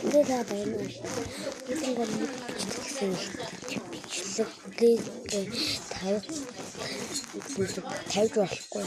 Тэдээ байна уу? Бидний гол бичлэгсэн бичлэгийг тавьж болохгүй.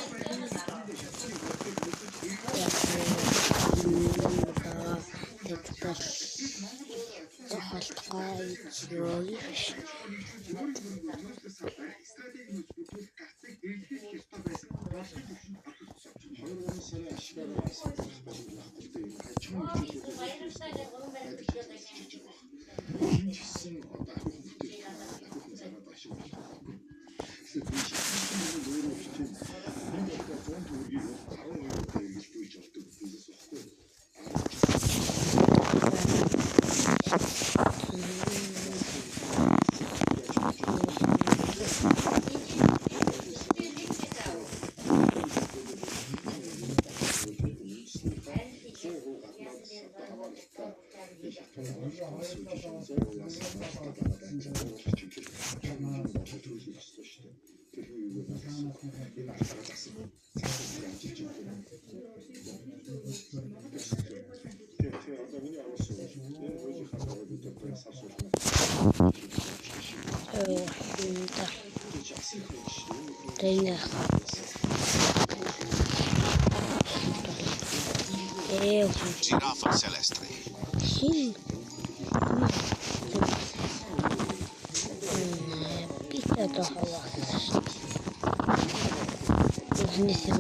Giraffa celeste. Pizza hava. Neyse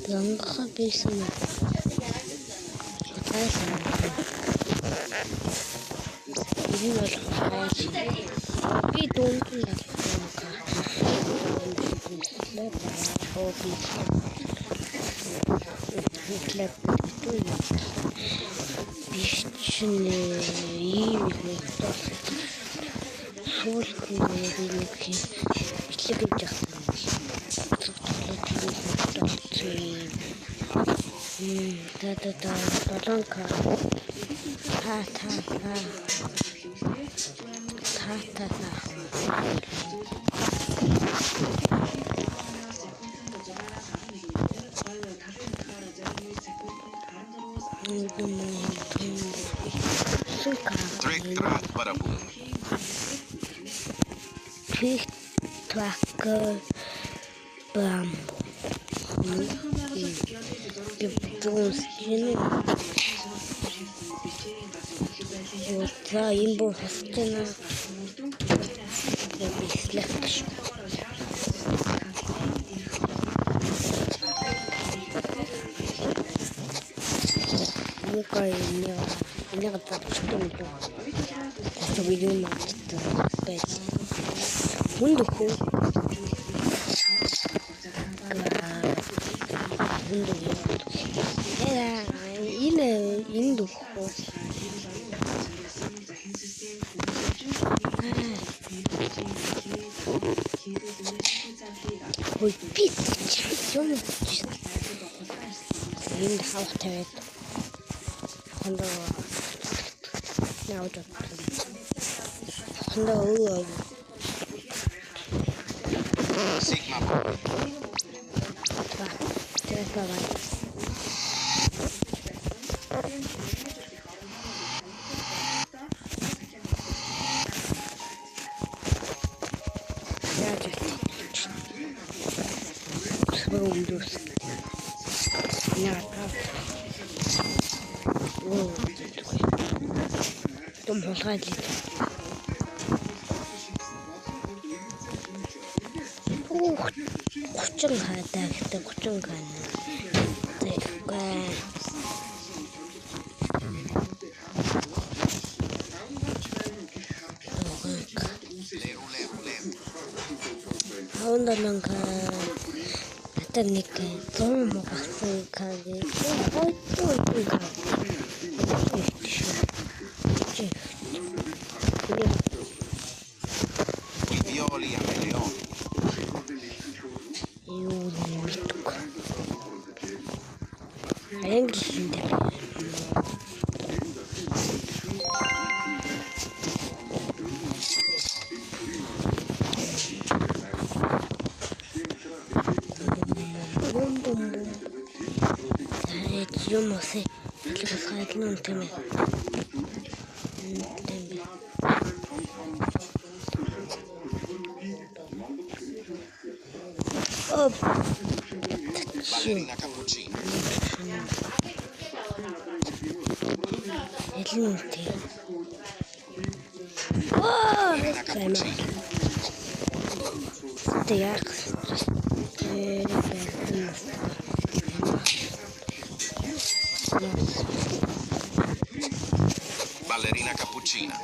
Yanга besini. Ini malah tapi tuntun lagi. Клеп itu ya. Бишчне ийм их суулт нэг бичлэг гэж Баланка. Трек-трак, барабум. Трек-трак, бам. Вот, да, имбо хостена. Я бислэхш. Никой не готов, что не то. Это видимо, что опять. Вундуху. Индуху. Ой, пицца, что он хочет? Индуху тавит. Хондо. Наудо. Хондо. Sigma. Давай. Том хулгайлт. Ух, 30 хаадаг, 30 гана. Тэгэхгүй. Хонданка атаник том багсан каги. Violia. English'inde. Юм уусан. Бас хайдлын юм. Ballerina cappuccina. Ballerina cappuccina. Ballerina cappuccina.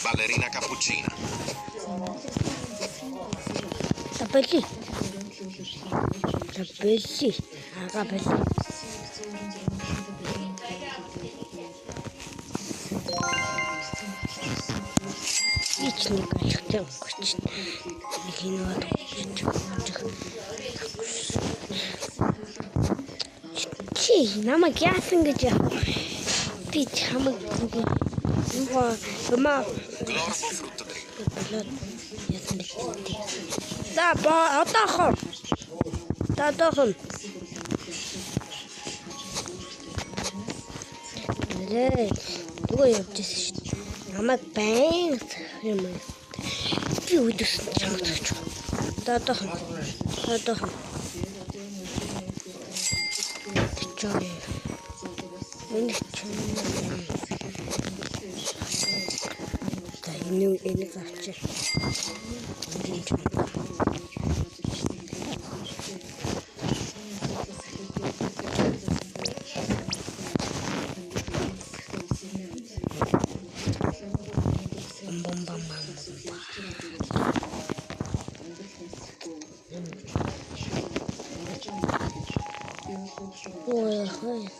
Ballerina cappuccina. Tapelli. Agapelli. Ичник ачхтай өгч. Нэг хиноод өгч. Чи намайг яасан гэж би чамайг Glorbo frutto dritto. Да, отохон. Нөгөө явчихсан шүү дээ. Намайг байн юм. Би үдэрсэн чамд өгч. Отохон. Чой. Энийг авчих. Ой, хватит.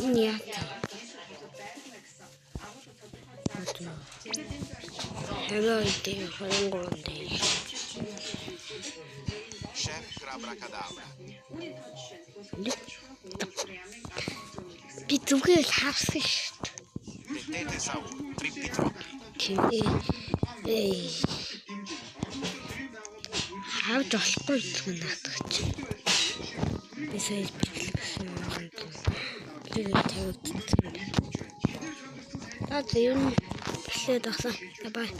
Нет. Chef Abracadabra. Би зүгээр хавсан шүү дээ. Tete Saur. Trippi trocchi. Хавж болохгүй зүйл наадах чи. Би сая бичлэгсэн. Тэгээд тавьчихсан. За юу хэлээд ахсан. Бай.